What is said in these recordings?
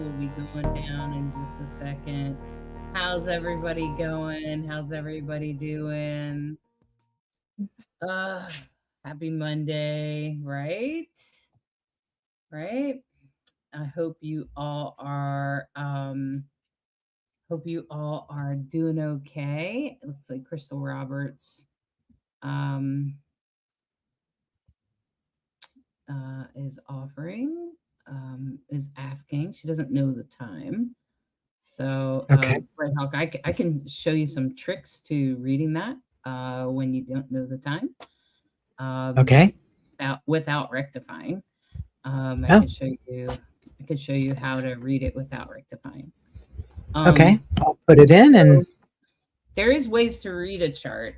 will be going down in just a second. How's everybody going? How's everybody doing? Uh, Happy Monday, right? Right? I hope you all are doing okay. It looks like Crystal Roberts um is offering is asking. She doesn't know the time. So, Okay. Red Hawk, I can show you some tricks to reading that when you don't know the time, um, Okay. without rectifying. I Oh, could show you. I could show you how to read it without rectifying. okay. Um, I'll put it in and so there is ways to read a chart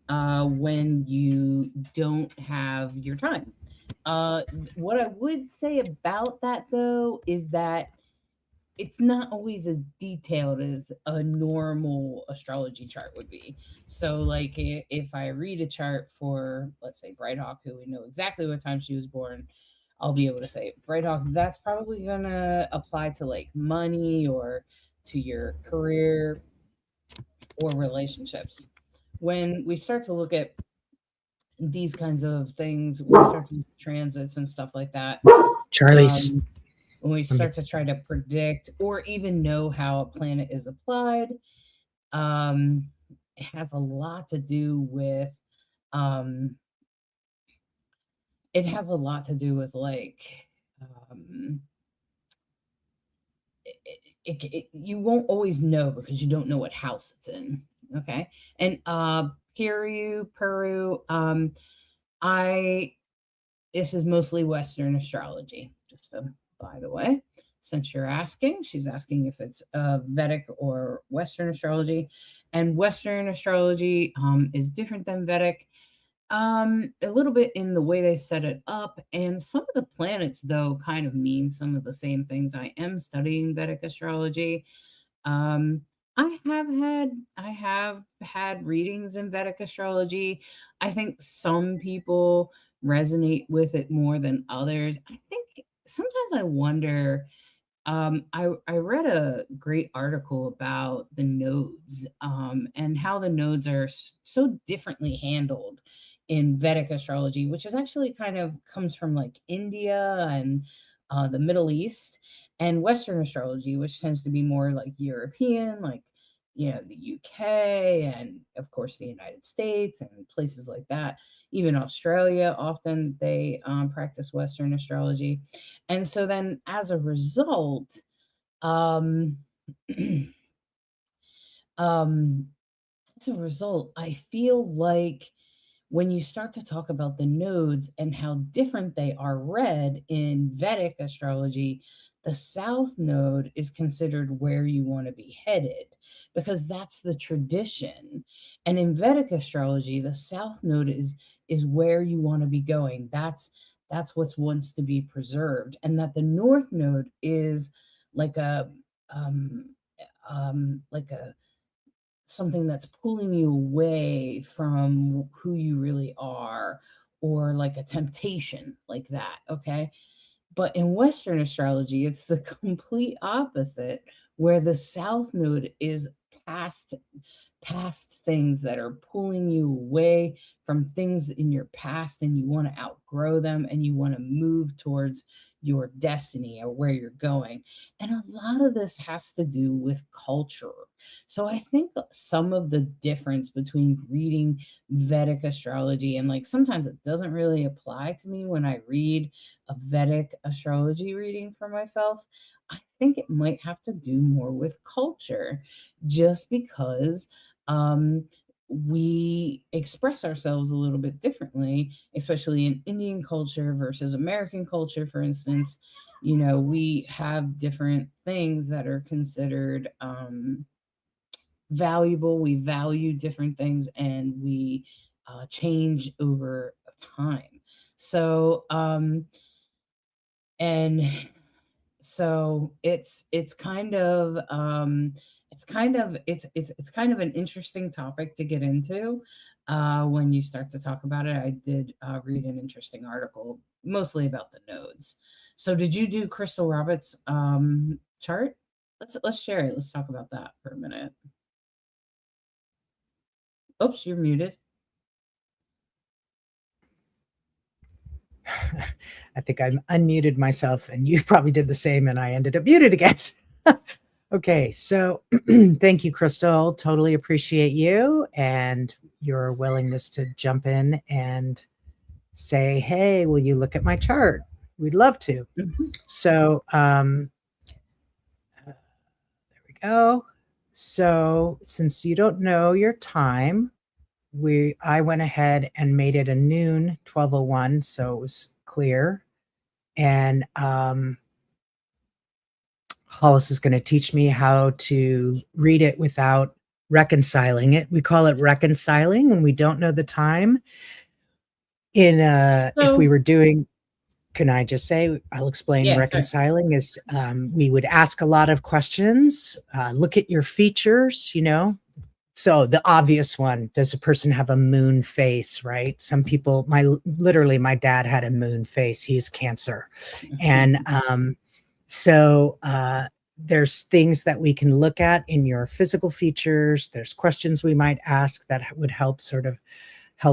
when you don't have your time. What I would say about that though is that it's not always as detailed as a normal astrology chart would be. So, like, if I read a chart for, let's say, Bright Hawk, who we know exactly what time she was born, I'll be able to say, Bright Hawk, that's probably going to apply to like money or to your career or relationships. When we start to look at these kinds of things, we start to transits and stuff like that. Charlie's. Um, when we Let me. start to try to predict or even know how a planet is applied, um, it has a lot to do with um, like um, you won't always know because you don't know what house it's in. Okay, and Peru, I this is mostly Western astrology, just by the way. Since you're asking, she's asking if it's Vedic or Western astrology. And Western astrology is different than Vedic a little bit in the way they set it up. And some of the planets, though, kind of mean some of the same things. I am studying Vedic astrology. Um, I have had readings in Vedic astrology. I think some people resonate with it more than others. I think sometimes I wonder. I read a great article about the nodes and how the nodes are so differently handled in Vedic astrology, which is actually kind of comes from like India and the Middle East, and Western astrology, which tends to be more like European, like the UK and of course the United States and places like that. Even Australia, often they practice Western astrology, and so then as a result, um, um, I feel like when you start to talk about the nodes and how different they are read in Vedic astrology, the south node is considered where you want to be headed because that's the tradition. And in Vedic astrology, the south node is where you want to be going. That's what's wants to be preserved, and that the north node is like a um like a something that's pulling you away from who you really are, or like a temptation like that. Okay, but in Western astrology, it's the complete opposite, where the south node is past past things that are pulling you away from things in your past, and you want to outgrow them and you want to move towards your destiny or where you're going. And a lot of this has to do with culture. So I think some of the difference between reading Vedic astrology and, like, sometimes it doesn't really apply to me when I read a Vedic astrology reading for myself. I think it might have to do more with culture, just because um, we express ourselves a little bit differently, especially in Indian culture versus American culture, for instance. We have different things that are considered valuable. We value different things, and we change over time. So, and so it's kind of an interesting topic to get into when you start to talk about it. I did read an interesting article mostly about the nodes. So did you do Crystal Roberts chart? Let's share it. Let's talk about that for a minute. Oops, you're muted. I think I unmuted myself and you probably did the same and I ended up muted again. Okay, so thank you, Crystal. Totally appreciate you and your willingness to jump in and say, hey, will you look at my chart? We'd love to. So there we go. So since you don't know your time, I went ahead and made it a noon 12:01, so it was clear. And Hollis is going to teach me how to read it without reconciling it. We call it reconciling when we don't know the time. If we were doing, can I just say, I'll explain. Reconciling is we would ask a lot of questions, look at your features, So the obvious one, does a person have a moon face, right? Some people, literally my dad had a moon face. He's Cancer. And so there's things that we can look at in your physical features. There's questions we might ask that would help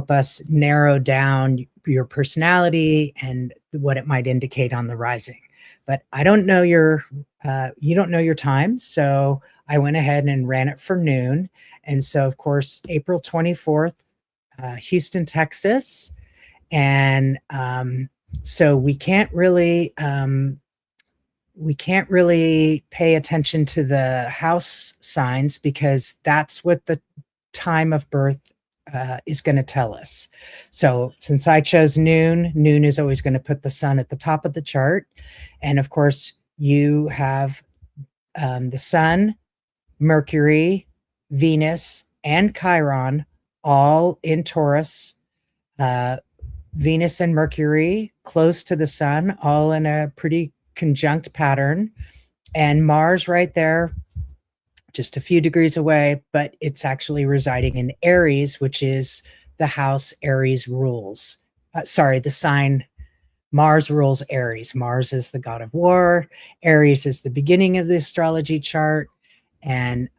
us narrow down your personality and what it might indicate on the rising. But I don't know you don't know your time. So I went ahead and ran it for noon. And so, of course, April 24th, Houston, Texas. And so we can't really pay attention to the house signs because that's what the time of birth is going to tell us. So since I chose noon is always going to put the sun at the top of the chart. And of course, you have the sun, Mercury, Venus, and Chiron all in Taurus. Venus and Mercury close to the sun, all in a pretty conjunct pattern. And Mars right there, just a few degrees away, but it's actually residing in Aries, which is the house Aries rules. The sign Mars rules Aries. Mars is the god of war. Aries is the beginning of the astrology chart. And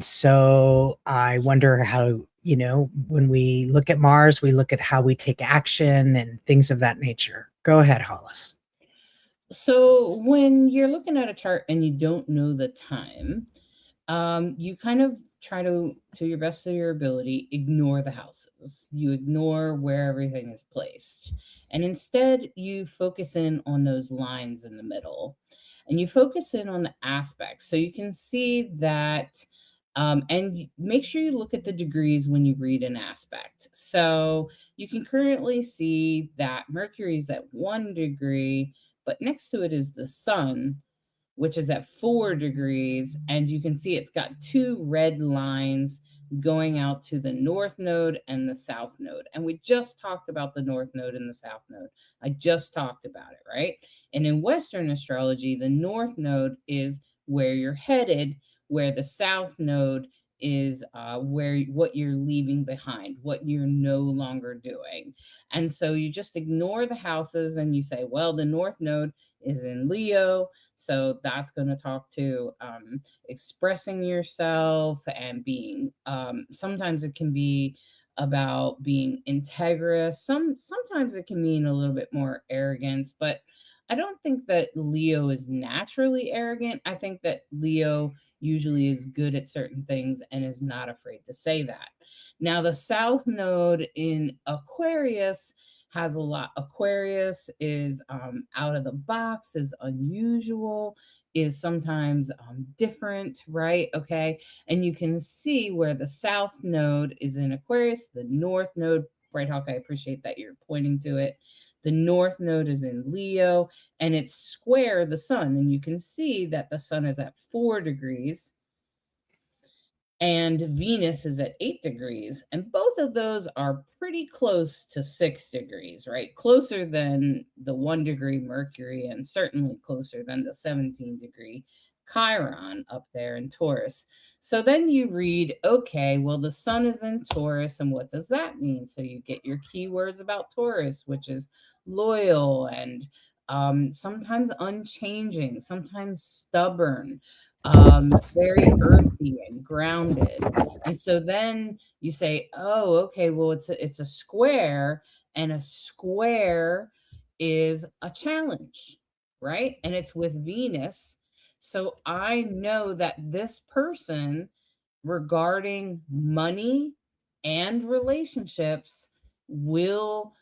so I wonder how, when we look at Mars, we look at how we take action and things of that nature. Go ahead, Hollis. So when you're looking at a chart and you don't know the time, you kind of try to your best of your ability, ignore the houses. You ignore where everything is placed. And instead, you focus in on those lines in the middle. And you focus in on the aspects. So you can see that, and make sure you look at the degrees when you read an aspect. So you can currently see that Mercury's at 1 degree, but next to it is the sun, which is at 4 degrees. And you can see it's got 2 red lines going out to the north node and the south node. And we just talked about the north node and the south node. I just talked about it, right? And in Western astrology, the north node is where you're headed, where the south node is what you're leaving behind, what you're no longer doing. And so you just ignore the houses and you say, well, the north node is in Leo. So that's going to talk to expressing yourself and being, sometimes it can be about being integrous. Sometimes it can mean a little bit more arrogance, but I don't think that Leo is naturally arrogant. I think that Leo usually is good at certain things and is not afraid to say that. Now, the South Node in Aquarius has a lot. Aquarius is out of the box, is unusual, is sometimes different, right? Okay. And you can see where the South Node is in Aquarius, the North Node, Bright Hawk, I appreciate that you're pointing to it. The North Node is in Leo and it's square the sun. And you can see that the sun is at 4 degrees and Venus is at 8 degrees. And both of those are pretty close to 6 degrees, right? Closer than the 1 degree Mercury and certainly closer than the 17-degree Chiron up there in Taurus. So then you read, okay, well, the sun is in Taurus. And what does that mean? So you get your keywords about Taurus, which is loyal and sometimes unchanging, sometimes stubborn, very earthy and grounded. And so then you say, oh, okay, well, it's a square, and a square is a challenge, right? And it's with Venus. So I know that this person, regarding money and relationships, will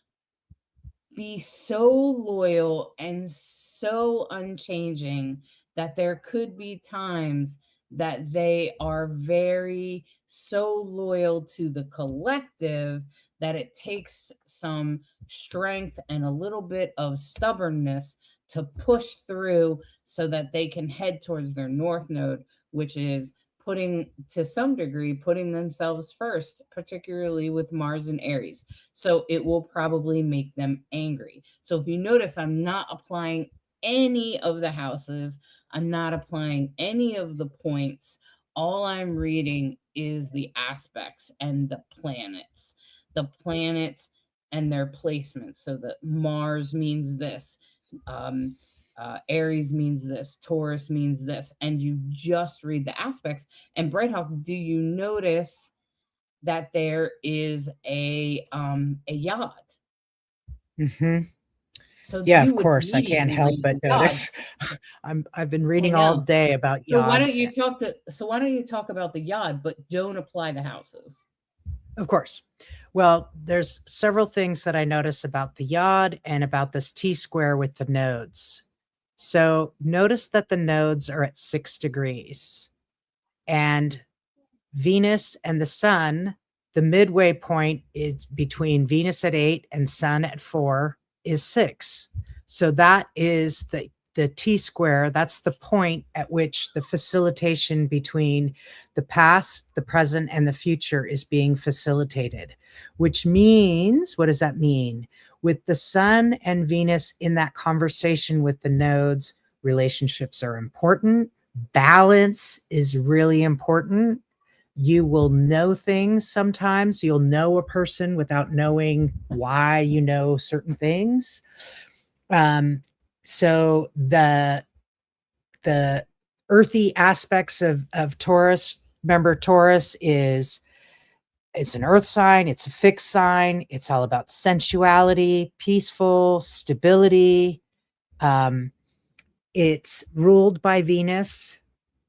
be so loyal and so unchanging that there could be times that they are very so loyal to the collective that it takes some strength and a little bit of stubbornness to push through so that they can head towards their north node, which is putting, to some degree, putting themselves first, particularly with Mars and Aries. So it will probably make them angry. So if you notice, I'm not applying any of the houses, I'm not applying any of the points. All I'm reading is the aspects and the planets and their placements. So that Mars means this, um, Aries means this, Taurus means this, and you just read the aspects. And Brighthawk, do you notice that there is a yod? Mm-hmm. So Yeah, you of would course. I can't immediately help read but the yod. notice. I've been I reading all know. day about So why don't yods. you talk to so why don't you talk about the yod, but don't apply the houses? Of course. Well, there's several things that I notice about the yod and about this T square with the nodes. So notice that the nodes are at 6 degrees, and Venus and the sun, the midway point is between Venus at 8 and sun at 4 is 6. So that is the T square. That's the point at which the facilitation between the past, the present, and the future is being facilitated, which means, what does that mean? With the sun and Venus in that conversation with the nodes, relationships are important. Balance is really important. You will know things sometimes. You'll know a person without knowing why you know certain things. So the earthy aspects of Taurus, remember Taurus is, it's an earth sign, it's a fixed sign, it's all about sensuality, peaceful, stability. It's ruled by Venus.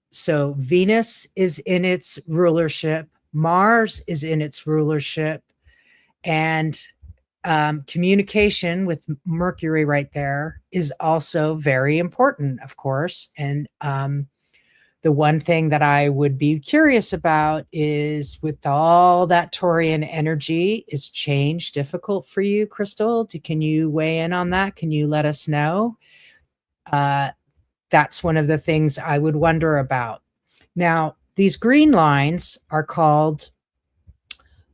So Venus is in its rulership, Mars is in its rulership, and communication with Mercury right there is also very important, of course. And the one thing that I would be curious about is, with all that Taurian energy, is change difficult for you, Crystal? Can you weigh in on that? Can you let us know? That's one of the things I would wonder about. Now, these green lines are called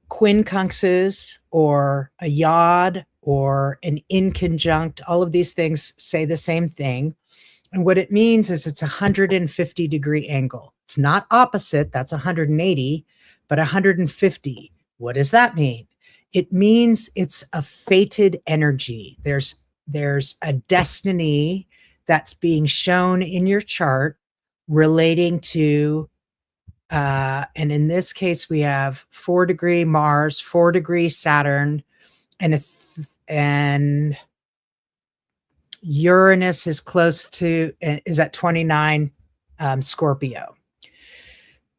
quincunxes or a yod or an inconjunct. All of these things say the same thing. And what it means is it's a 150-degree angle. It's not opposite, that's 180, but 150. What does that mean? It means it's a fated energy. There's a destiny that's being shown in your chart relating to and in this case we have 4-degree Mars, 4-degree Saturn, and Uranus is close to, is at 29 Scorpio.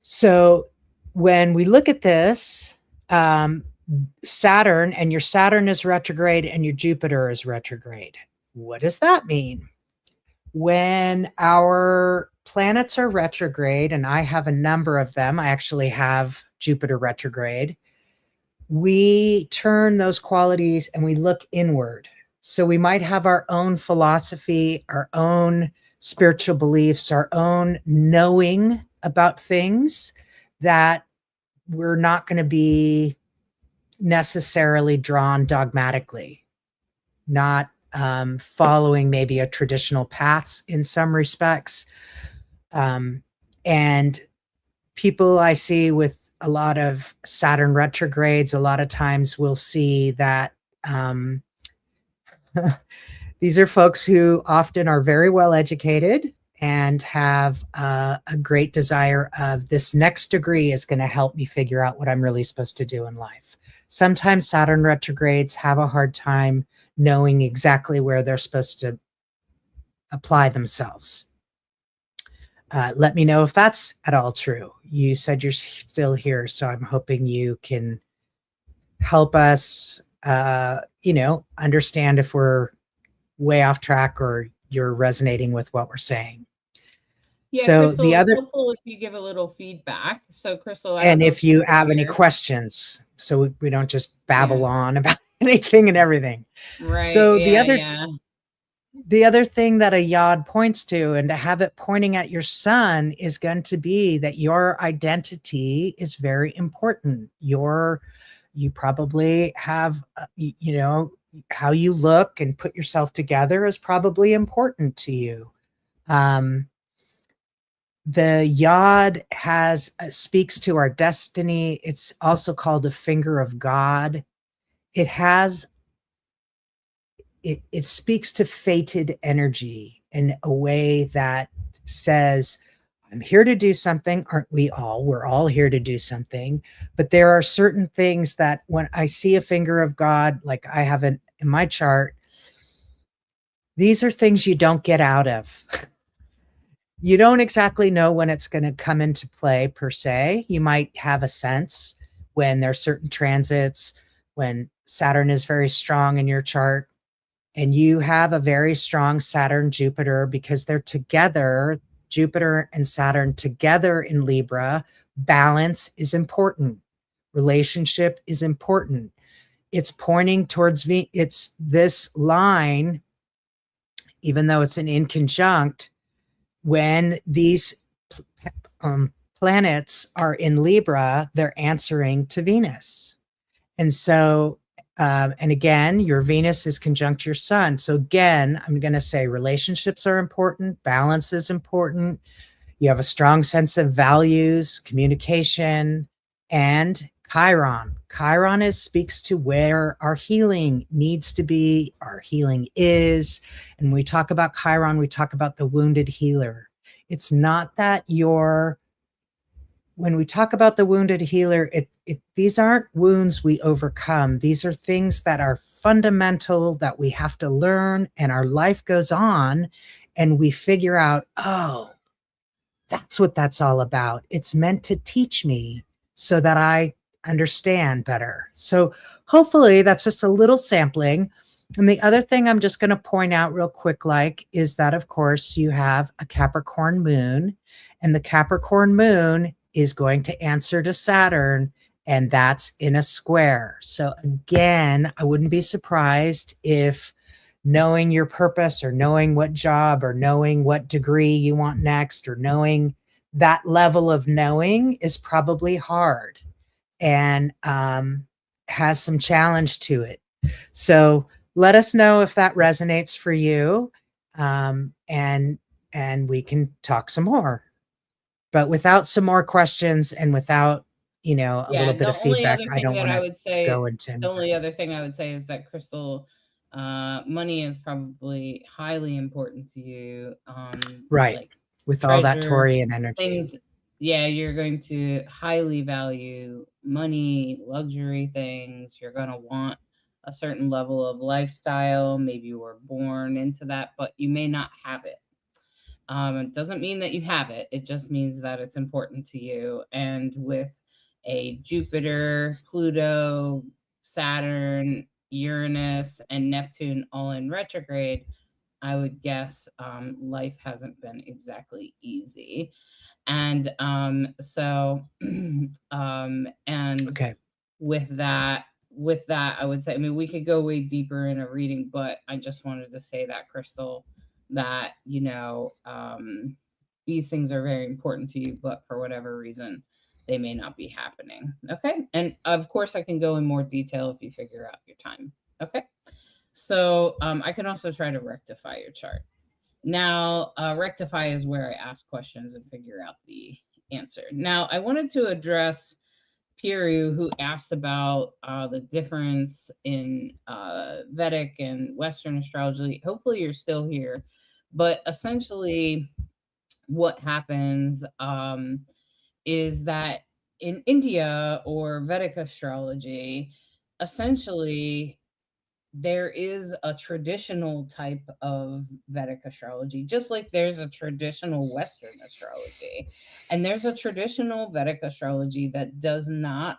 So when we look at this, Saturn, and your Saturn is retrograde and your Jupiter is retrograde. What does that mean? When our planets are retrograde, and I have a number of them, I actually have Jupiter retrograde, we turn those qualities and we look inward. So we might have our own philosophy, our own spiritual beliefs, our own knowing about things that we're not going to be necessarily drawn dogmatically, not following maybe a traditional paths in some respects. And people I see with a lot of Saturn retrogrades, a lot of times we'll see that These are folks who often are very well educated and have a great desire of this next degree is going to help me figure out what I'm really supposed to do in life. Sometimes Saturn retrogrades have a hard time knowing exactly where they're supposed to apply themselves. Let me know if that's at all true. You said you're still here, so I'm hoping you can help us, understand if we're way off track or you're resonating with what we're saying. Yeah, So Crystal, the it's other, helpful if you give a little feedback. So, Crystal, I don't and know if if you're you still have any here. questions, so we don't just Yeah. babble on about anything and everything. Right. So Yeah. Yeah. the other thing that a yod points to, and to have it pointing at your sun, is going to be that your identity is very important. You probably have, how you look and put yourself together is probably important to you. Um, the yod has speaks to our destiny. It's also called a finger of God. It has it speaks to fated energy in a way that says, I'm here to do something. Aren't we all? We're all here to do something. But there are certain things that when I see a finger of God, like I have in my chart, these are things you don't get out of. You don't exactly know when it's going to come into play per se. You might have a sense when there's certain transits, when Saturn is very strong in your chart, and you have a very strong Saturn Jupiter because they're together, Jupiter and Saturn together in Libra. Balance is important. Relationship is important. It's pointing towards it's this line, even though it's an inconjunct, when these planets are in Libra, they're answering to Venus. And so, and again, your Venus is conjunct your sun. So again, I'm going to say relationships are important, balance is important. You have a strong sense of values, communication, and Chiron. Chiron speaks to where our healing needs to be, our healing is. And when we talk about Chiron, we talk about the wounded healer. It's not that when we talk about the wounded healer, these aren't wounds we overcome. These are things that are fundamental that we have to learn, and our life goes on, and we figure out, oh, that's what that's all about. It's meant to teach me so that I understand better. So hopefully that's just a little sampling. And the other thing I'm just going to point out real quick, is that, of course, you have a Capricorn moon, and the Capricorn moon is going to answer to Saturn, and that's in a square. So again, I wouldn't be surprised if knowing your purpose, or knowing what job, or knowing what degree you want next, or knowing that level of knowing is probably hard and has some challenge to it. So let us know if that resonates for you, and we can talk some more. But without some more questions and without a Yeah, little bit of feedback, I don't want to go into the anymore. only other thing I would say is that Crystal, money is probably highly important to you. Right, Like with all that treasure, Taurian energy. things. Yeah, you're going to highly value money, luxury things. You're going to want a certain level of lifestyle. Maybe you were born into that, but you may not have it. It doesn't mean that you have it. It just means that it's important to you. And with a Jupiter, Pluto, Saturn, Uranus, and Neptune all in retrograde, I would guess life hasn't been exactly easy. And and Okay. with that, I would say, I mean, we could go way deeper in a reading, but I just wanted to say that, Crystal, that these things are very important to you, but for whatever reason they may not be happening. Okay, and of course I can go in more detail if you figure out your time. Okay, so I can also try to rectify your chart. Now, rectify is where I ask questions and figure out the answer. Now, I wanted to address Piru, who asked about the difference in Vedic and Western astrology. Hopefully, you're still here. But essentially, what happens is that in India or Vedic astrology, essentially there is a traditional type of Vedic astrology, just like there's a traditional Western astrology. And there's a traditional Vedic astrology that does not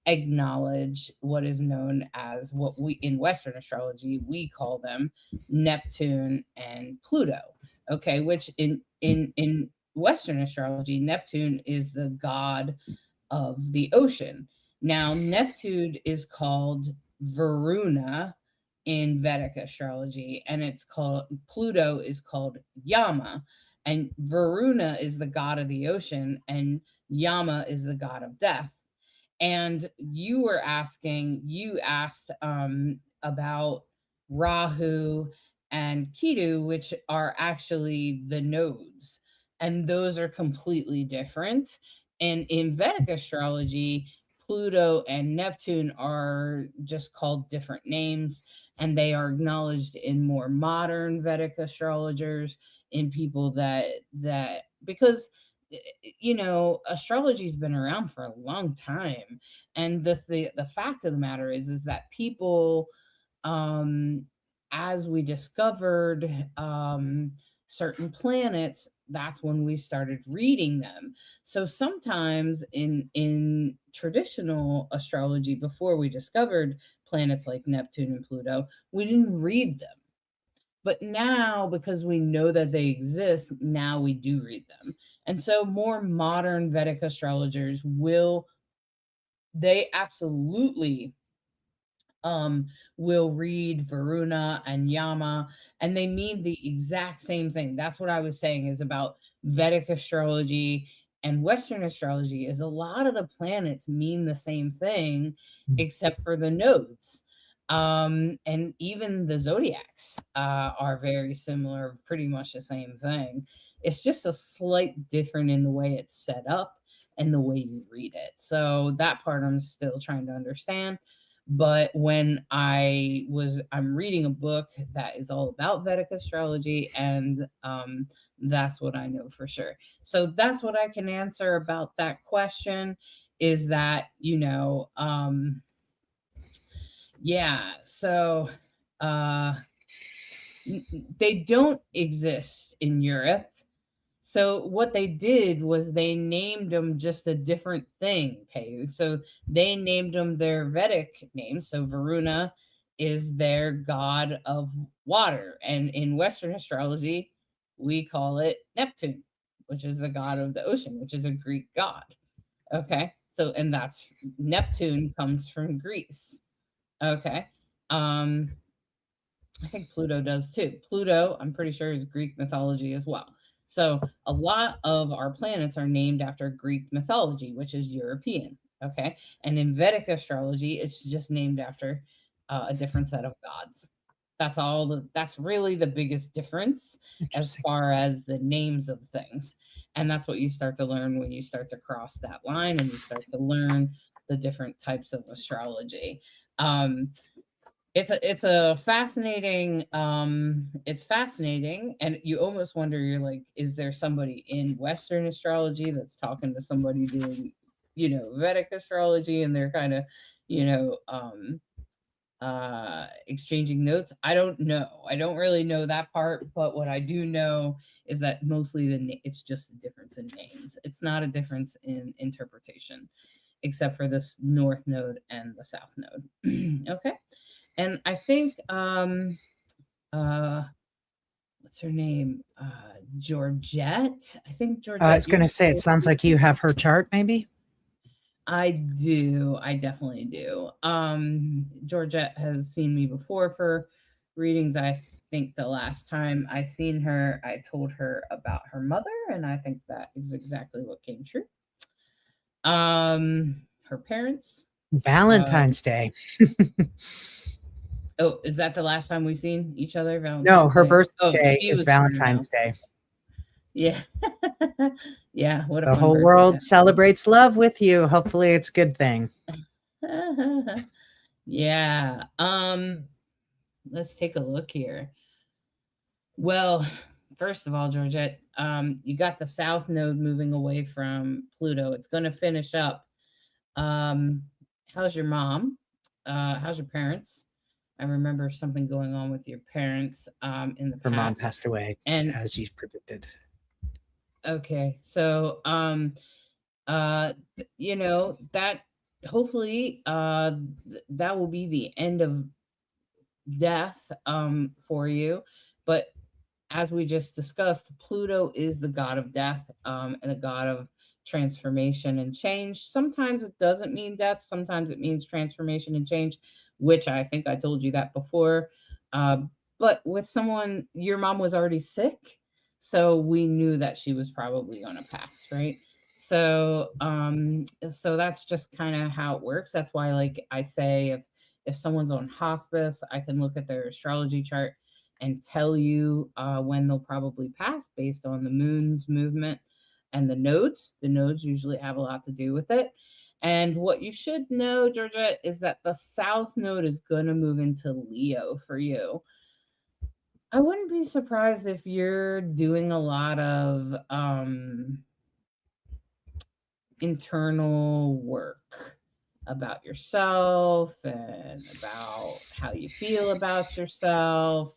acknowledge what is known as what we in Western astrology we call them Neptune and Pluto. Okay, which in Western astrology, Neptune is the god of the ocean. Now, Neptune is called Varuna in Vedic astrology, and it's called Pluto is called Yama, and Varuna is the god of the ocean, and Yama is the god of death. And you asked about Rahu and Ketu, which are actually the nodes, and those are completely different. And in Vedic astrology, Pluto and Neptune are just called different names, and they are acknowledged in more modern Vedic astrologers, in people that because astrology's been around for a long time, and the fact of the matter is that people, um as we discovered certain planets, that's when we started reading them. So sometimes in traditional astrology, before we discovered planets like Neptune and Pluto, we didn't read them. But now, because we know that they exist, now we do read them. And so more modern Vedic astrologers they absolutely um, will read Varuna and Yama, and they mean the exact same thing. That's what I was saying is about Vedic astrology and Western astrology, is a lot of the planets mean the same thing, except for the nodes. And even the zodiacs are very similar, pretty much the same thing. It's just a slight different in the way it's set up and the way you read it. So that part I'm still trying to understand. But when I'm reading a book that is all about Vedic astrology, and that's what I know for sure. So that's what I can answer about that question, is that, yeah, so uh they don't exist in Europe. So what they did was they named them just a different thing, Pei. So they named them their Vedic names. So Varuna is their god of water. And in Western astrology, we call it Neptune, which is the god of the ocean, which is a Greek god. Okay. So, and that's Neptune comes from Greece. Okay. Um, I think Pluto does too. Pluto, I'm pretty sure, is Greek mythology as well. So a lot of our planets are named after Greek mythology, which is European. Okay. And in Vedic astrology, it's just named after a different set of gods. That's really the biggest difference as far as the names of things. And that's what you start to learn when you start to cross that line and you start to learn the different types of astrology. Um, it's a fascinating it's fascinating, and you almost wonder, you're like, is there somebody in Western astrology that's talking to somebody doing Vedic astrology, and they're kind of you know exchanging notes? I don't know. I don't really know that part, but what I do know is that mostly it's just a difference in names. It's not a difference in interpretation, except for this north node and the south node. Okay. And I think uh what's her name? Georgette. I think I Georgette, was going to say, it sounds like you have her chart, maybe. I do. I definitely do. Georgette has seen me before for readings. I think the last time I seen her, I told her about her mother, and I think that is exactly what came true. Her parents. Valentine's Day. Oh, is that the last time we seen each other? No, Valentine's her Day? Oh, birthday she is was born in Valentine's Day. Yeah. Yeah, what a The fun whole birthday world celebrates love with you. Hopefully it's a good thing. to Yeah. Let's take a look here. Well, first of all, Georgette, you got the South Node moving away from Pluto. It's going to finish up. Um, how's your mom? How's your parents? I remember something going on with your parents in the Her mom past. passed away, And as you predicted. okay, so that hopefully that will be the end of death for you. But as we just discussed, Pluto is the god of death and the god of transformation and change. Sometimes it doesn't mean death, sometimes it means transformation and change, which I think I told you that before. Uh, but with someone, your mom was already sick, so we knew that she was probably going to pass, right? So that's just kind of how it works. That's why, like I say, if someone's on hospice, I can look at their astrology chart and tell you when they'll probably pass based on the moon's movement and the nodes. The nodes usually have a lot to do with it. And what you should know, Georgia, is that the South Node is going to move into Leo for you. I wouldn't be surprised if you're doing a lot of internal work about yourself and about how you feel about yourself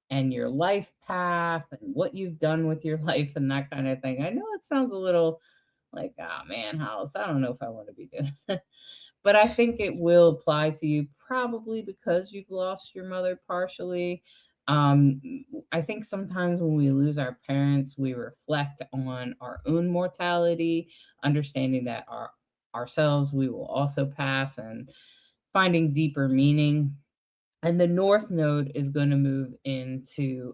and your life path and what you've done with your life and that kind of thing. I know it sounds a little like, oh man, Hollis, I don't know if I want to be doing that. But I think it will apply to you probably because you've lost your mother partially. Um, I think sometimes when we lose our parents, we reflect on our own mortality, understanding that ourselves we will also pass and finding deeper meaning. And the North Node is going to move into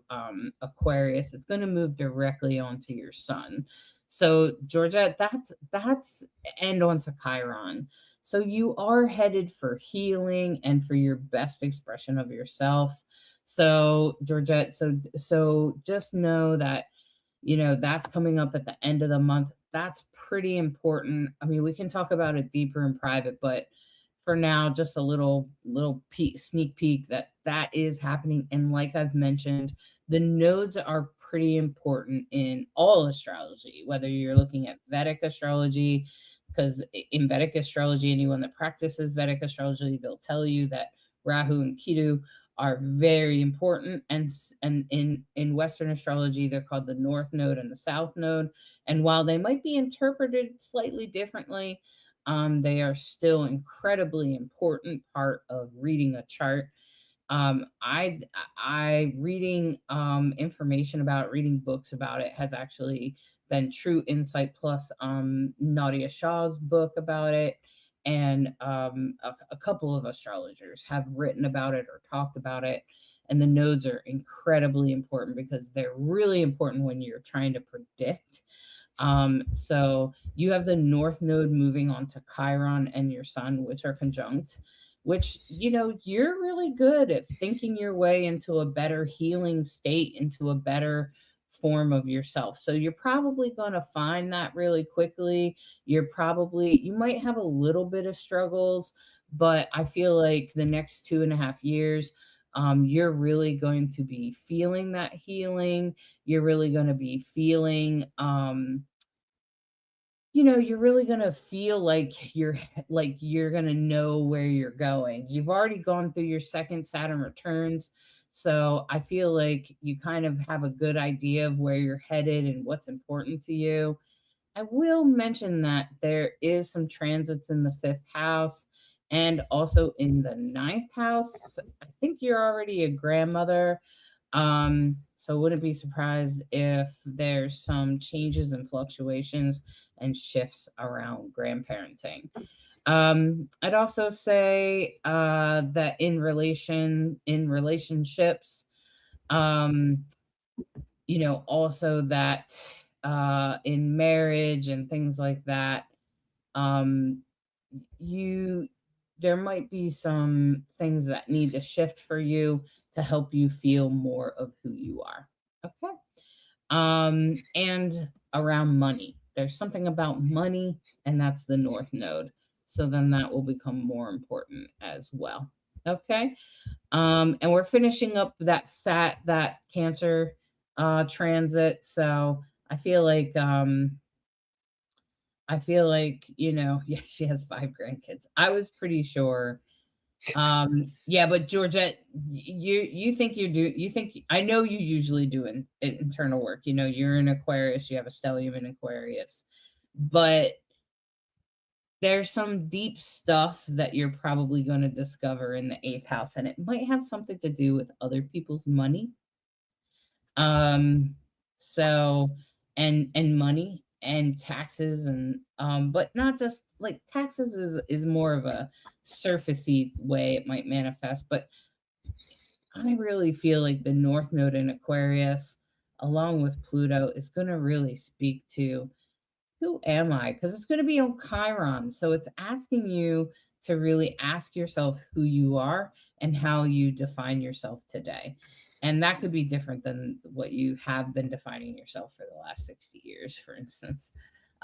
Aquarius. It's going to move directly onto your sun. So Georgia, that's and onto Chiron. So you are headed for healing and for your best expression of yourself. So Georgette, so just know that that's coming up at the end of the month. That's pretty important. I mean, we can talk about it deeper in private, but for now, just a little sneak peek that is happening. And like I've mentioned, the nodes are pretty important in all astrology, whether you're looking at Vedic astrology, because in Vedic astrology, anyone that practices Vedic astrology, they'll tell you that Rahu and Ketu are very important. And in Western astrology, they're called the North Node and the South Node. And while they might be interpreted slightly differently, they are still incredibly important part of reading a chart. I reading information about it, reading books about it has actually been True Insight plus Nadia Shah's book about it, and a couple of astrologers have written about it or talked about it. And the nodes are incredibly important because they're really important when you're trying to predict. So you have the North Node moving on to Chiron and your Sun, which are conjunct, which, you're really good at thinking your way into a better healing state, into a better form of yourself. So you're probably going to find that really quickly. You might have a little bit of struggles, but I feel like the next 2.5 years, you're really going to be feeling that healing. You're really going to be feeling, you're really going to feel like you're going to know where you're going. You've already gone through your second Saturn returns. So I feel like you kind of have a good idea of where you're headed and what's important to you. I will mention that there is some transits in the fifth house and also in the ninth house. I think you're already a grandmother. So wouldn't be surprised if there's some changes and fluctuations and shifts around grandparenting. I'd also say that in relationships, um, also that in marriage and things like that, um, you there might be some things that need to shift for you to help you feel more of who you are. Okay. And around money. There's something about money, and that's the North Node. So then that will become more important as well. Okay. And we're finishing up that Cancer transit. So I feel like yes, she has 5 grandkids. I was pretty sure. Yeah, but Georgette, you think you think I know you usually do internal work. You're an Aquarius, you have a stellium in Aquarius, but there's some deep stuff that you're probably going to discover in the eighth house, and it might have something to do with other people's money. Um, so and money and taxes but not just like taxes is more of a surfacey way it might manifest, but I really feel like the North Node in Aquarius, along with Pluto, is going to really speak to who am I? Because it's going to be on Chiron. So it's asking you to really ask yourself who you are and how you define yourself today. And that could be different than what you have been defining yourself for the last 60 years, for instance.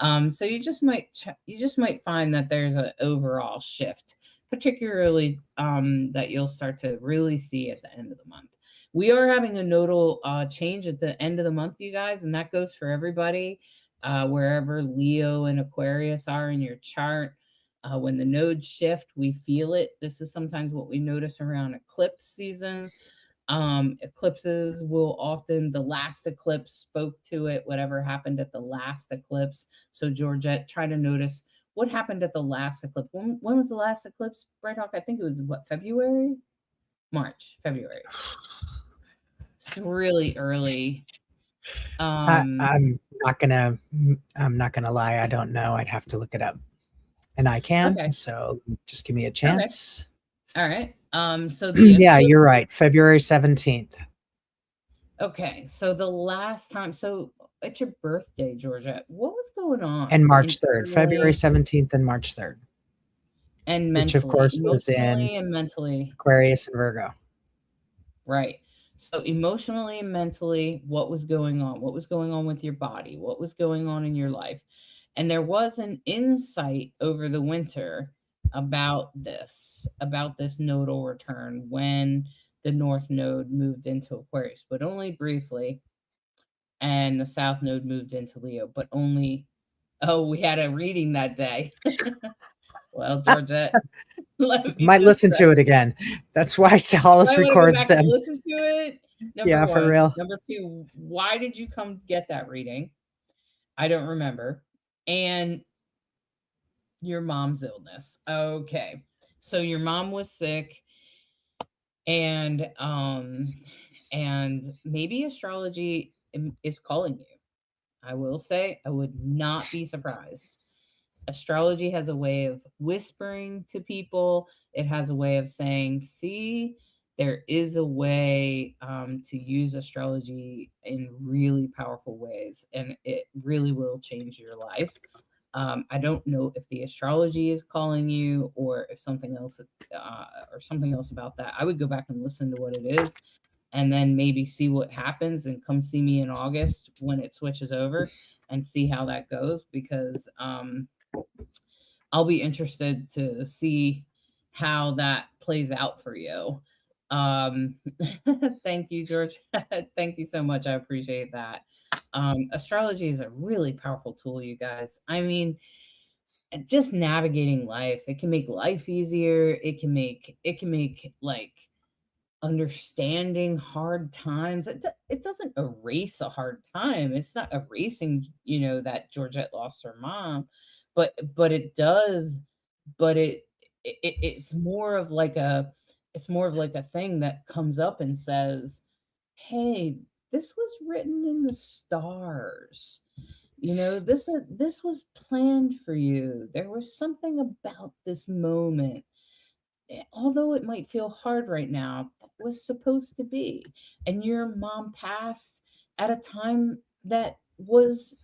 So you just might find that there's an overall shift, particularly that you'll start to really see at the end of the month. We are having a nodal change at the end of the month, you guys, and that goes for everybody wherever Leo and Aquarius are in your chart. When the nodes shift, we feel it. This is sometimes what we notice around eclipse season. Eclipses will often, the last eclipse spoke to it, whatever happened at the last eclipse. So, Georgette, try to notice what happened at the last eclipse. When was the last eclipse, Bright Hawk? I think it was what, February? March, February. It's really early. I, Um, I'm not gonna. I'm not gonna lie. I don't know. I'd have to look it up, and I can. okay. So just give me a Okay. chance. All right. So the Yeah, eclipse. you're right. February 17th Okay. So the last time. So at your birthday, Georgia, what was going and on March 3rd. February internally 17th and March 3rd, and which of mentally, course was in emotionally and mentally? Aquarius and Virgo. Right. So emotionally and mentally, what was going on? What was going on with your body? What was going on in your life? And there was an insight over the winter about this nodal return when the North Node moved into Aquarius, but only briefly, and the South Node moved into Leo, but only. Oh, we had a reading that day. Well, Georgette, let me Might just listen to say, it again. That's why you Hollis might want to go records back and them. listen to it. Number Yeah, for one. real. Number two, why did you come get that reading? I don't remember. And your mom's illness. Okay. So your mom was sick, and maybe astrology is calling you. I will say I would not be surprised. Astrology has a way of whispering to people. It has a way of saying, see, there is a way to use astrology in really powerful ways, and it really will change your life. I don't know if the astrology is calling you or if something else about that. I would go back and listen to what it is, and then maybe see what happens, and come see me in August when it switches over and see how that goes, because I'll be interested to see how that plays out for you. Um, Thank you, George. Thank you so much. I appreciate that. Astrology is a really powerful tool, you guys. I mean, just navigating life. It can make life easier. It can make like understanding hard times. It doesn't erase a hard time. It's not erasing, that Georgette lost her mom, but it does. But it's more of like a thing that comes up and says, "Hey, this was written in the stars. This was planned for you. There was something about this moment, although it might feel hard right now, that was supposed to be. And your mom passed at a time that was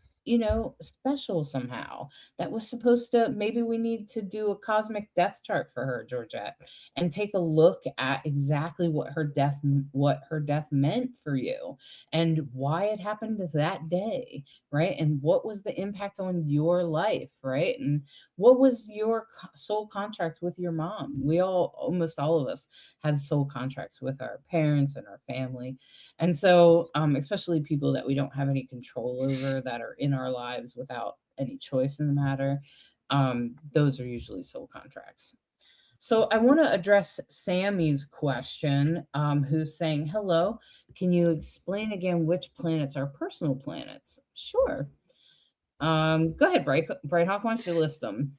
special somehow. That was supposed to, maybe we need to do a cosmic death chart for her, Georgette, and take a look at exactly what her death meant for you and why it happened that day, right? And what was the impact on your life, right? And what was your soul contract with your mom? We all, almost all of us, have soul contracts with our parents and our family. And so, especially people that we don't have any control over, that are in our lives without any choice in the matter, those are usually soul contracts. So I want to address Sammy's question, who's saying, hello, can you explain again which planets are personal planets? Sure. Go ahead, Brighthawk. Why don't you list them?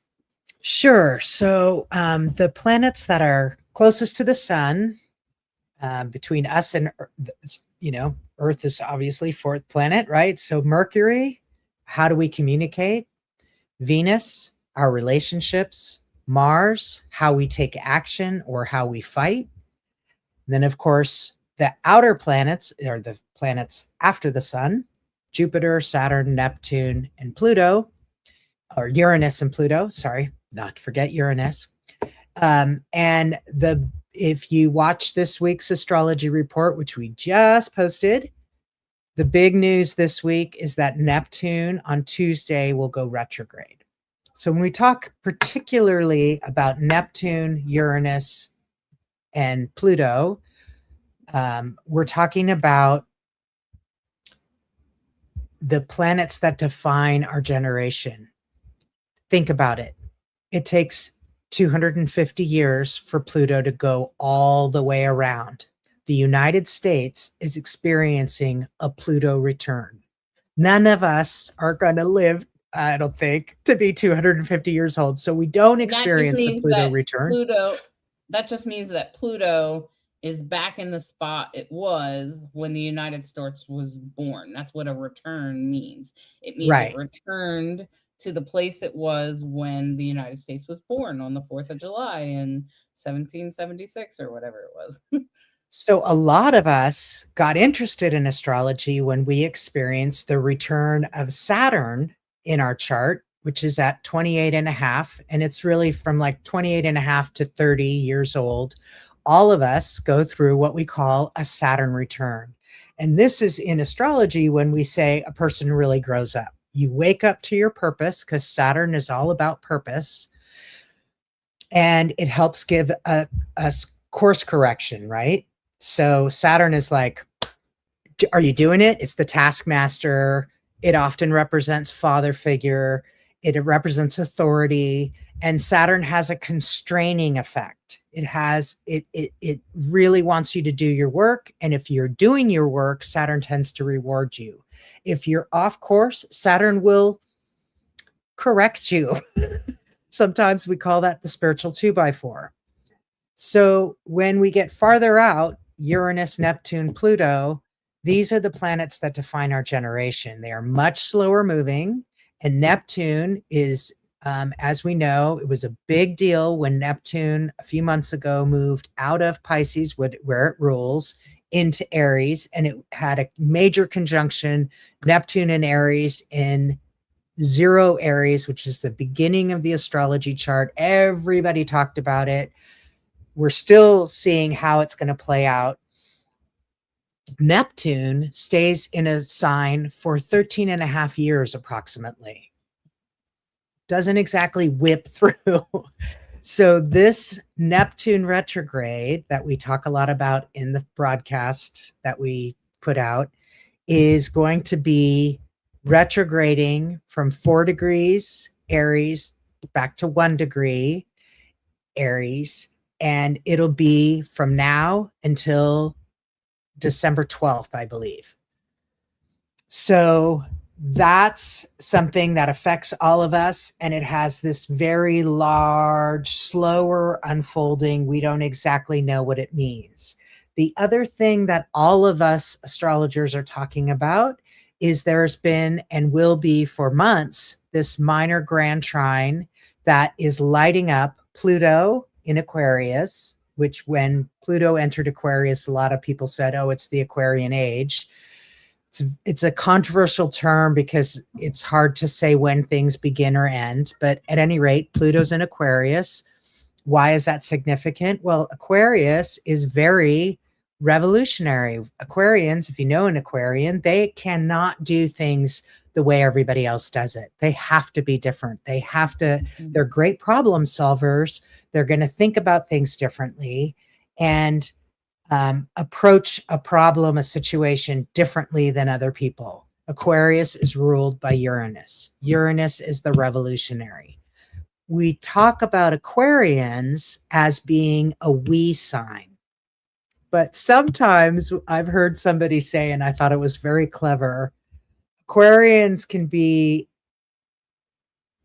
Sure. So the planets that are closest to the sun, between us and Earth is obviously fourth planet, right? So Mercury, how do we communicate? Venus, our relationships. Mars, how we take action or how we fight. And then, of course, the outer planets, or the planets after the sun: Jupiter, Saturn, Neptune, and Pluto, or Uranus and Pluto. Sorry, not to forget Uranus. And if you watch this week's astrology report, which we just posted, the big news this week is that Neptune on Tuesday will go retrograde. So when we talk particularly about Neptune, Uranus, and Pluto, we're talking about the planets that define our generation. Think about it. It takes 250 years for Pluto to go all the way around. The United States is experiencing a Pluto return. None of us are going to live, I don't think, to be 250 years old. So we don't experience a Pluto return. That just means that Pluto is back in the spot it was when the United States was born. That's what a return means. It means It returned to the place it was when the United States was born on the 4th of July in 1776 or whatever it was. So a lot of us got interested in astrology when we experienced the return of Saturn in our chart, which is at 28 and a half. And it's really from like 28 and a half to 30 years old. All of us go through what we call a Saturn return. And this is in astrology when we say a person really grows up. You wake up to your purpose, because Saturn is all about purpose. And it helps give a course correction, right? So Saturn is like, are you doing it? It's the taskmaster. It often represents father figure. It represents authority. And Saturn has a constraining effect. It really wants you to do your work. And if you're doing your work, Saturn tends to reward you. If you're off course, Saturn will correct you. Sometimes we call that the spiritual 2x4. So when we get farther out, Uranus, Neptune, Pluto, these are the planets that define our generation. They are much slower moving. And Neptune is, as we know, it was a big deal when Neptune a few months ago moved out of Pisces, where it rules, into Aries. And it had a major conjunction, Neptune and Aries, in 0 Aries, which is the beginning of the astrology chart. Everybody talked about it. We're still seeing how it's going to play out. Neptune stays in a sign for 13 and a half years approximately. Doesn't exactly whip through. So this Neptune retrograde that we talk a lot about in the broadcast that we put out is going to be retrograding from 4 degrees Aries back to 1 degree Aries. And it'll be from now until December 12th, I believe. So that's something that affects all of us. And it has this very large, slower unfolding. We don't exactly know what it means. The other thing that all of us astrologers are talking about is there's been and will be for months this minor grand trine that is lighting up Pluto in Aquarius, which when Pluto entered Aquarius, a lot of people said, oh, it's the Aquarian age. it's a controversial term because it's hard to say when things begin or end. But at any rate, Pluto's in Aquarius. Why is that significant? Well, Aquarius is very revolutionary. Aquarians, if you know an Aquarian, they cannot do things the way everybody else does it. They have to be different. They have to, they're great problem solvers. They're going to think about things differently and approach a problem, a situation differently than other people. Aquarius is ruled by Uranus. Uranus is the revolutionary. We talk about Aquarians as being a we sign. But sometimes I've heard somebody say, and I thought it was very clever, Aquarians can be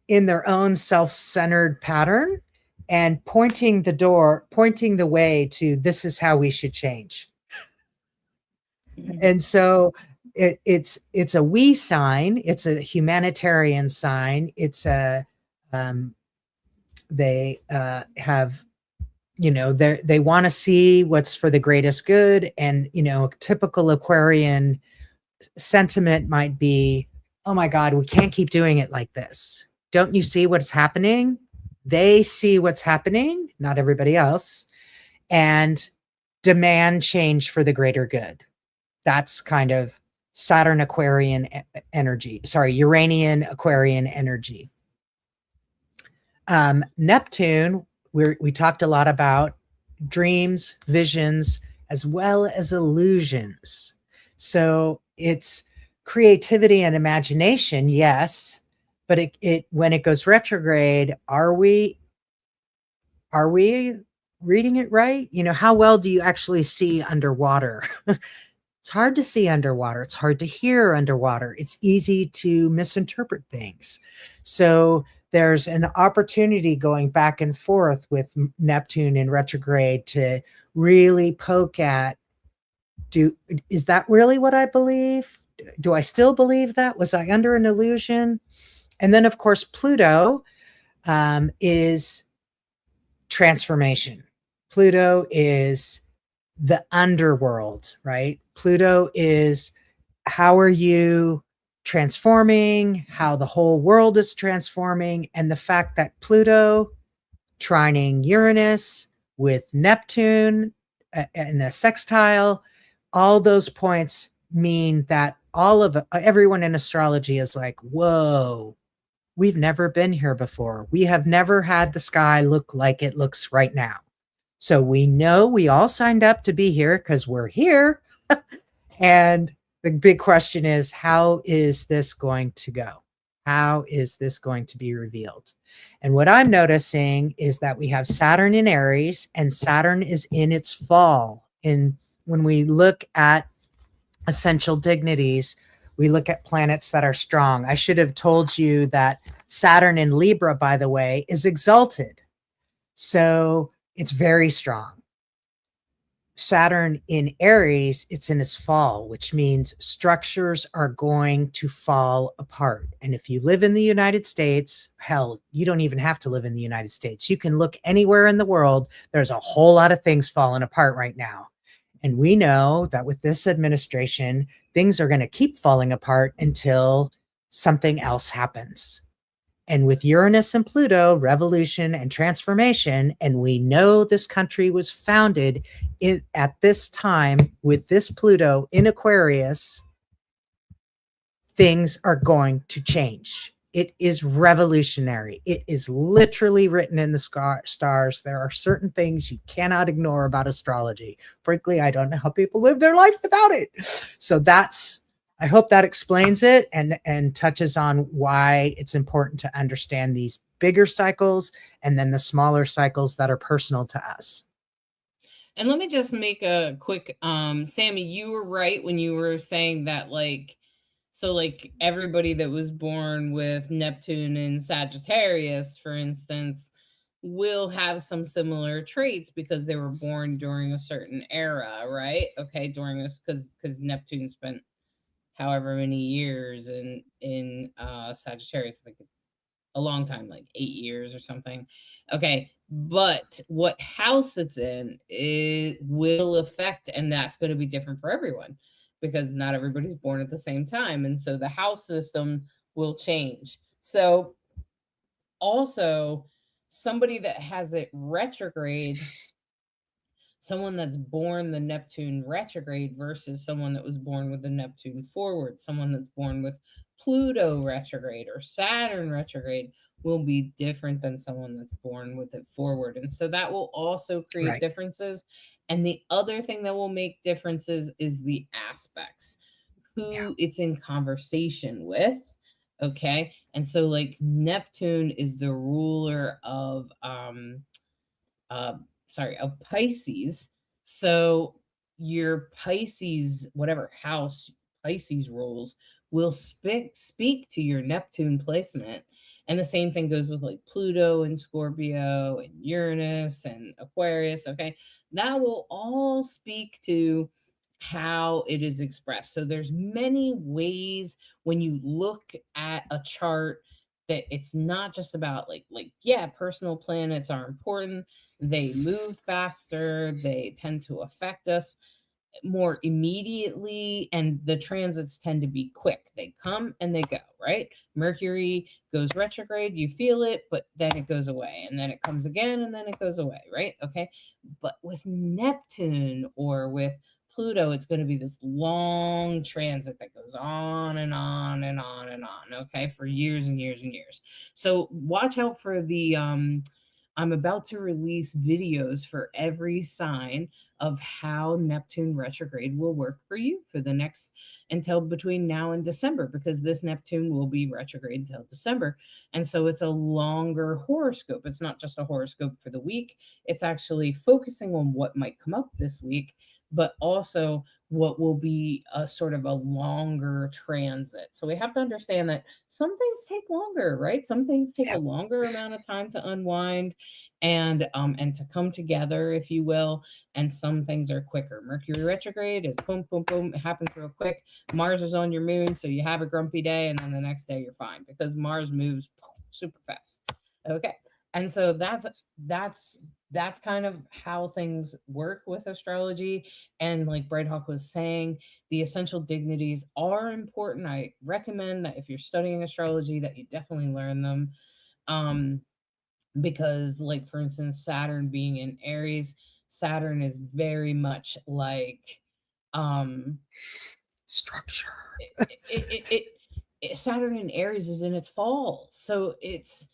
in their own self-centered pattern and pointing the way to this is how we should change. And so it's a we sign. It's a humanitarian sign. It's a they have, they want to see what's for the greatest good. And, typical Aquarian sentiment might be, oh my God, we can't keep doing it like this. Don't you see what's happening? They see what's happening, not everybody else, and demand change for the greater good. That's kind of Saturn Aquarian energy. Sorry, Uranian Aquarian energy. Neptune, we talked a lot about dreams, visions, as well as illusions. So it's creativity and imagination, yes, but it when it goes retrograde, are we reading it right? How well do you actually see underwater? It's hard to see underwater. It's hard to hear underwater. It's easy to misinterpret things. So there's an opportunity going back and forth with Neptune in retrograde to really poke at, is that really what I believe? Do I still believe that? Was I under an illusion? And then, of course, Pluto is transformation. Pluto is the underworld, right? Pluto is how are you transforming, how the whole world is transforming, and the fact that Pluto trining Uranus with Neptune in a sextile, all those points mean that everyone in astrology is like, whoa, we've never been here before. We have never had the sky look like it looks right now. So we know we all signed up to be here because we're here. And the big question is, how is this going to go? How is this going to be revealed? And what I'm noticing is that we have Saturn in Aries, and Saturn is in its fall. And when we look at essential dignities, we look at planets that are strong. I should have told you that Saturn in Libra, by the way, is exalted. So it's very strong. Saturn in Aries, it's in its fall, which means structures are going to fall apart. And if you live in the United States, hell, you don't even have to live in the United States. You can look anywhere in the world. There's a whole lot of things falling apart right now. And we know that with this administration, things are going to keep falling apart until something else happens. And with Uranus and Pluto, revolution and transformation, and we know this country was founded at this time with this Pluto in Aquarius, things are going to change. It is revolutionary. It is literally written in the stars. There are certain things you cannot ignore about astrology. Frankly, I don't know how people live their life without it. So I hope that explains it and touches on why it's important to understand these bigger cycles and then the smaller cycles that are personal to us. And let me just make a quick, Sammy, you were right when you were saying that, so everybody that was born with Neptune and Sagittarius, for instance, will have some similar traits because they were born during a certain era, right? Okay, during this, because Neptune spent however many years in Sagittarius, like a long time, like 8 years or something. Okay, but what house it's in, it will affect, and that's going to be different for everyone, because not everybody's born at the same time. And so the house system will change. So also, somebody that has it retrograde, someone that's born the Neptune retrograde versus someone that was born with the Neptune forward, someone that's born with Pluto retrograde or Saturn retrograde will be different than someone that's born with it forward. And so that will also create Right. differences. And the other thing that will make differences is the aspects, Yeah. who it's in conversation with. Okay. And so, like, Neptune is the ruler of uh, of Pisces. So your Pisces, whatever house Pisces rules, will speak to your Neptune placement. And the same thing goes with like Pluto and Scorpio and Uranus and Aquarius. Okay. That will all speak to how it is expressed. So there's many ways when you look at a chart that it's not just about yeah, personal planets are important, they move faster, they tend to affect us more immediately, and the transits tend to be quick. They come and they go, right? Mercury goes retrograde, you feel it, but then it goes away, and then it comes again, and then it goes away, right? Okay. But with Neptune or with Pluto, it's going to be this long transit that goes on and on and on and on, okay, for years and years and years. So watch out for the I'm about to release videos for every sign of how Neptune retrograde will work for you for the next until between now and December, because this Neptune will be retrograde until December. And so it's a longer horoscope. It's not just a horoscope for the week, it's actually focusing on what might come up this week, but also what will be a sort of a longer transit. So we have to understand that some things take longer, right? Some things take a Yeah. longer amount of time to unwind and to come together, if you will, and some things are quicker. Mercury retrograde is boom, boom, boom. It happens real quick. Mars is on your moon, so you have a grumpy day, and then the next day you're fine because Mars moves super fast. Okay, and so that's that's kind of how things work with astrology. And like Brighthawk was saying, the essential dignities are important. I recommend that if you're studying astrology, that you definitely learn them. Um, because like for instance, Saturn being in Aries, Saturn is very much like um Structure. it, it, it, Saturn in Aries is in its fall, so it's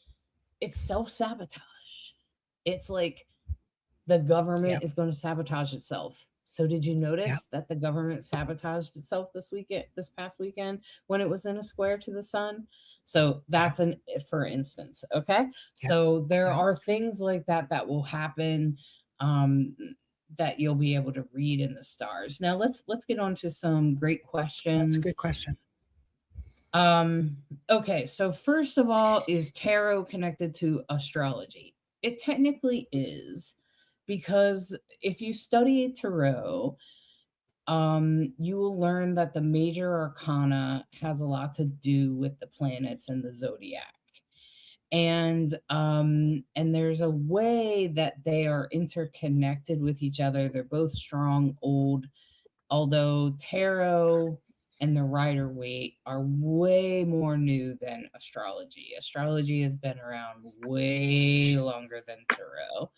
self-sabotage. It's like the government Yep. is going to sabotage itself. So did you Yep. notice that the government sabotaged itself this past weekend when it was in a square to the sun? So Yep. that's an for instance, okay? Yep. So there Yep. are things like that that will happen, um that you'll be able to read in the stars. Now let's get on to some great That's a questions. good question. Um, okay, so first of all, is tarot connected to astrology? It technically is, because if you study tarot, you will learn that the major arcana has a lot to do with the planets and the zodiac. And there's a way that they are interconnected with each other. They're both strong, old, although tarot and the Rider Waite are way more new than astrology. Astrology has been around way longer than tarot.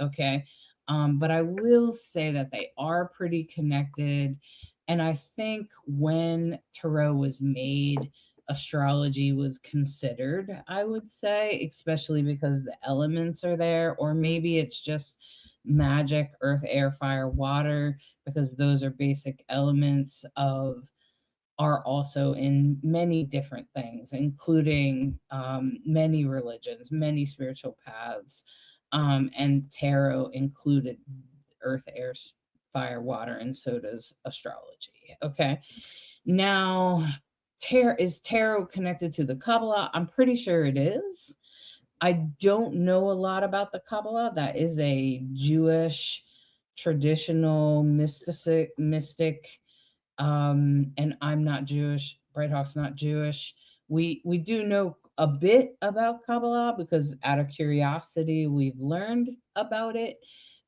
Okay. But I will say that they are pretty connected. And I think when tarot was made, astrology was considered, I would say, especially because the elements are there, or maybe it's just magic, earth, air, fire, water, because those are basic elements of are also in many different things, including many religions, many spiritual paths, and tarot included earth, air, fire, water, and so does astrology. Okay. Now, is tarot connected to the Kabbalah? I'm pretty sure it is. I don't know a lot about the Kabbalah. That is a Jewish traditional mystic, and I'm not Jewish. Brighthawk's not Jewish. We do know a bit about Kabbalah because out of curiosity we've learned about it.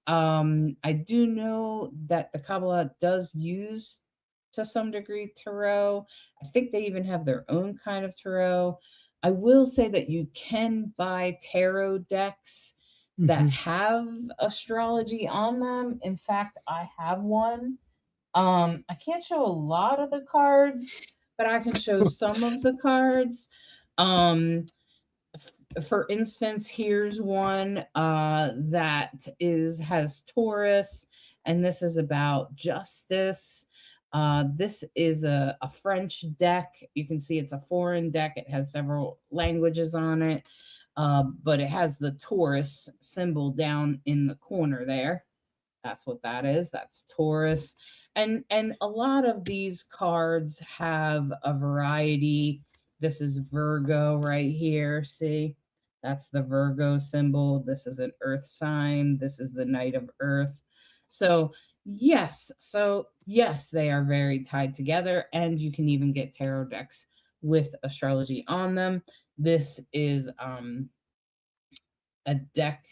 I do know that the Kabbalah does use to some degree tarot. I think they even have their own kind of tarot. I will say that you can buy tarot decks that Mhm. have astrology on them. In fact, I have one. I can't show a lot of the cards, but I can show some of the cards. Um, for instance, here's one that is has Taurus, and this is about justice. This is a French deck. You can see it's a foreign deck. It has several languages on it, but it has the Taurus symbol down in the corner there. That's what that is. That's Taurus. And a lot of these cards have a variety. This is Virgo right here. See? That's the Virgo symbol. This is an earth sign. This is the Knight of Earth. So yes, they are very tied together, and you can even get tarot decks with astrology on them. This is a deck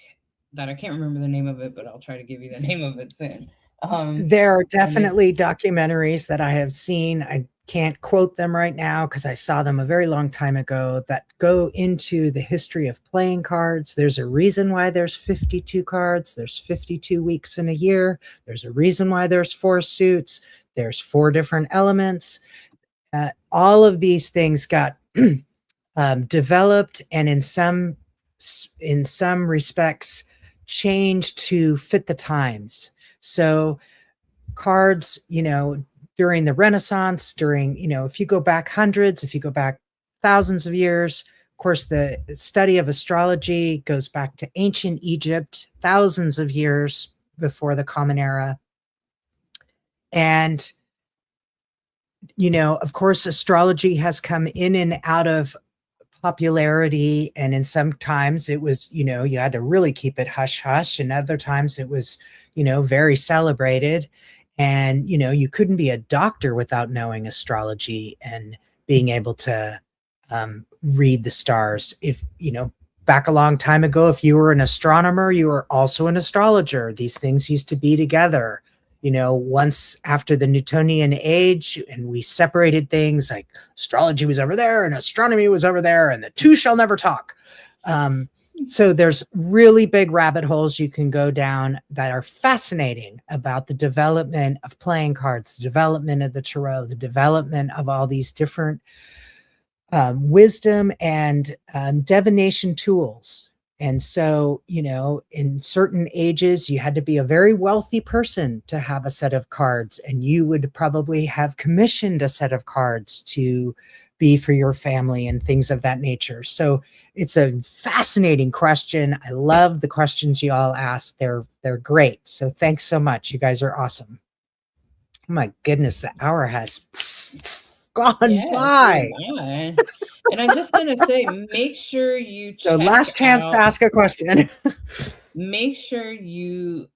that I can't remember the name of it, but I'll try to give you the name of it soon. There are And it's definitely documentaries that I have seen. I can't quote them right now because I saw them a very long time ago that go into the history of playing cards. There's a reason why there's 52 cards. There's 52 weeks in a year. There's a reason why there's 4 suits. There's 4 different elements. All of these things got developed and in some respects changed to fit the times. So cards, during the Renaissance, if you go back hundreds, if you go back thousands of years, of course, the study of astrology goes back to ancient Egypt, thousands of years before the Common Era. And, of course, astrology has come in and out of popularity. And in some times it was, you had to really keep it hush hush. And other times it was, very celebrated. And, you couldn't be a doctor without knowing astrology and being able to read the stars. If, back a long time ago, if you were an astronomer, you were also an astrologer. These things used to be together. Once after the Newtonian age, and we separated things, like astrology was over there and astronomy was over there, and the two shall never talk. So there's really big rabbit holes you can go down that are fascinating about the development of playing cards, the development of the tarot, the development of all these different wisdom and divination tools. And so, in certain ages, you had to be a very wealthy person to have a set of cards, and you would probably have commissioned a set of cards to be for your family and things of that nature. So it's a fascinating question. I love the questions you all ask. They're great. So thanks so much. You guys are awesome. Oh my goodness, the hour has gone by. And I'm just going to say, make sure you So check last chance to out, ask a question. make sure you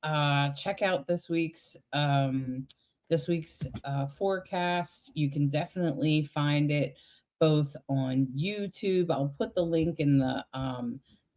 check out this week's forecast. You can definitely find it both on YouTube. I'll put the link in the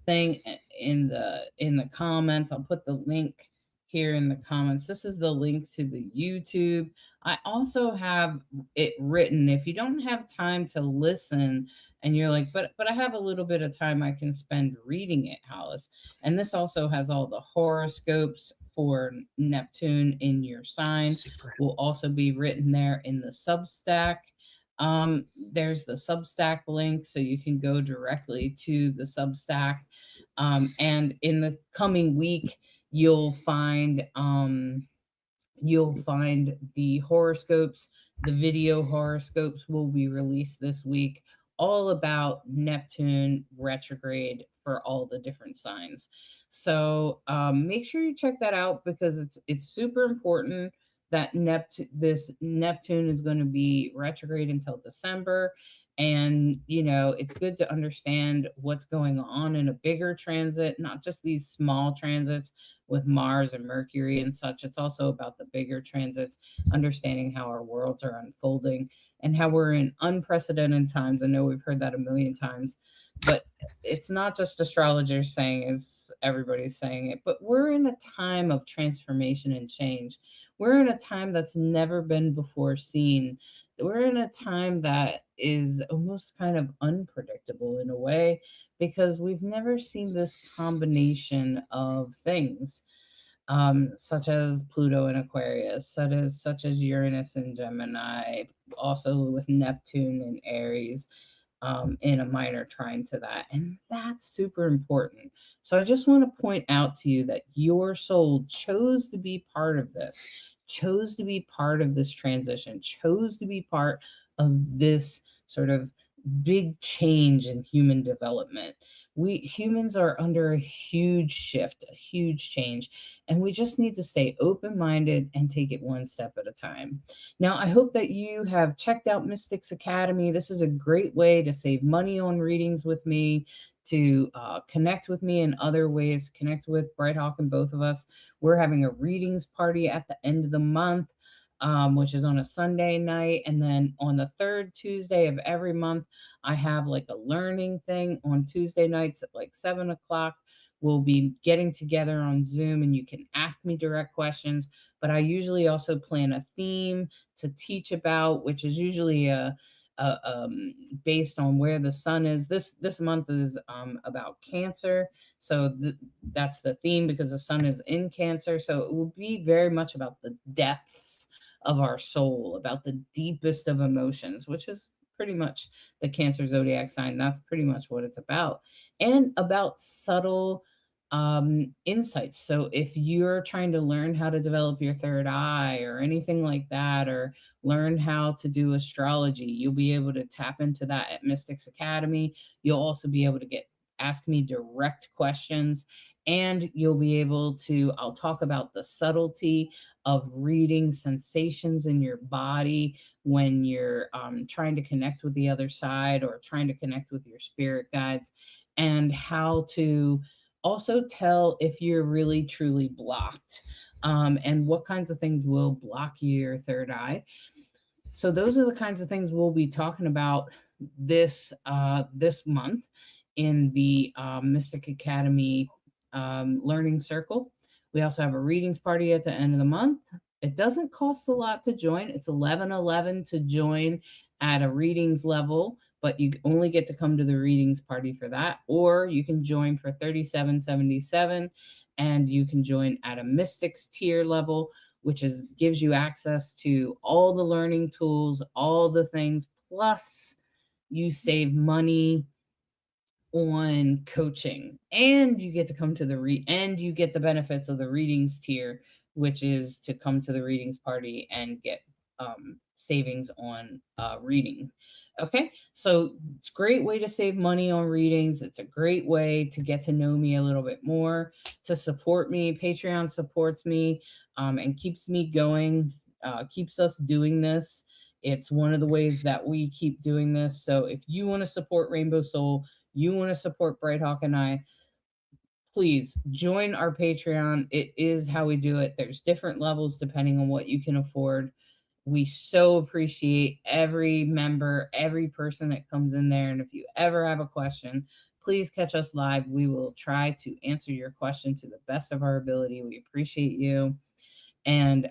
thing in the comments. I'll put the link here in the comments. This is the link to the YouTube. I also have it written. If you don't have time to listen and you're like, but I have a little bit of time I can spend reading it, Hollis. And this also has all the horoscopes for Neptune in your sign. Super. Will also be written there in the Substack. There's the Substack link, so you can go directly to the Substack. And in the coming week, you'll find the horoscopes. The video horoscopes will be released this week, all about Neptune retrograde for all the different signs. So make sure you check that out, because it's super important that this Neptune is going to be retrograde until December. And it's good to understand what's going on in a bigger transit, not just these small transits with Mars and Mercury and such. It's also about the bigger transits, understanding how our worlds are unfolding and how we're in unprecedented times. I know we've heard that a million times, but it's not just astrologers saying it, it's everybody's saying it. But we're in a time of transformation and change. we're in a time that's never been before seen. We're in a time that is almost kind of unpredictable in a way, because we've never seen this combination of things, such as Pluto and Aquarius, such as Uranus and Gemini, also with Neptune and Aries, in a minor trine to that. And that's super important. So I just want to point out to you that your soul chose to be part of this, chose to be part of this transition, chose to be part of this sort of big change in human development. We humans are under a huge shift, a huge change, and we just need to stay open minded and take it one step at a time. Now, I hope that you have checked out Mystics Academy. This is a great way to save money on readings with me, to connect with me in other ways, to connect with Bright Hawk and both of us. We're having a readings party at the end of the month, which is on a Sunday night. And then on the third Tuesday of every month, I have like a learning thing on Tuesday nights at like 7 o'clock. We'll be getting together on Zoom and you can ask me direct questions. But I usually also plan a theme to teach about, which is usually based on where the sun is. This month is about Cancer, so that's the theme because the sun is in Cancer. So it will be very much about the depths of our soul, about the deepest of emotions, which is pretty much the Cancer zodiac sign. That's pretty much what it's about, and about subtle insights. So if you're trying to learn how to develop your third eye or anything like that, or learn how to do astrology, you'll be able to tap into that at Mystics Academy. You'll also be able to ask me direct questions, and you'll be able to, I'll talk about the subtlety of reading sensations in your body when you're trying to connect with the other side or trying to connect with your spirit guides, and how to also tell if you're really truly blocked, and what kinds of things will block your third eye. So those are the kinds of things we'll be talking about this month in the Mystic Academy Learning Circle. We also have a readings party at the end of the month. It doesn't cost a lot to join. It's 11.11 to join at a readings level, but you only get to come to the readings party for that. Or you can join for $37.77, and you can join at a mystics tier level, which gives you access to all the learning tools, all the things, plus you save money on coaching, and you get to come to and you get the benefits of the readings tier, which is to come to the readings party and get savings on reading. Okay, so it's a great way to save money on readings. It's a great way to get to know me a little bit more, to support me. Patreon supports me and keeps me going, keeps us doing this. It's one of the ways that we keep doing this. So if you want to support Rainbow Soul, you want to support Bright Hawk and I, please join our Patreon. It is how we do it. There's different levels depending on what you can afford. We so appreciate every member, every person that comes in there. And if you ever have a question, please catch us live. We will try to answer your question to the best of our ability. We appreciate you. And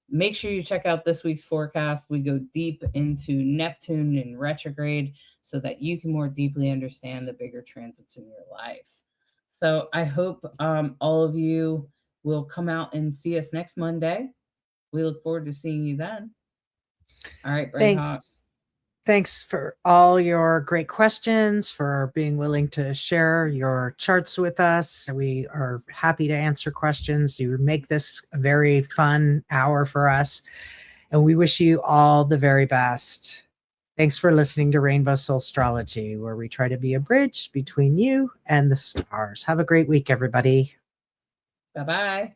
make sure you check out this week's forecast. We go deep into Neptune in retrograde so that you can more deeply understand the bigger transits in your life. So I hope all of you will come out and see us next Monday. We look forward to seeing you then. All right, Bright Hawk. Thanks for all your great questions, for being willing to share your charts with us. We are happy to answer questions. You make this a very fun hour for us, and we wish you all the very best. Thanks for listening to Rainbow Soulstrology, where we try to be a bridge between you and the stars. Have a great week, everybody. Bye-bye.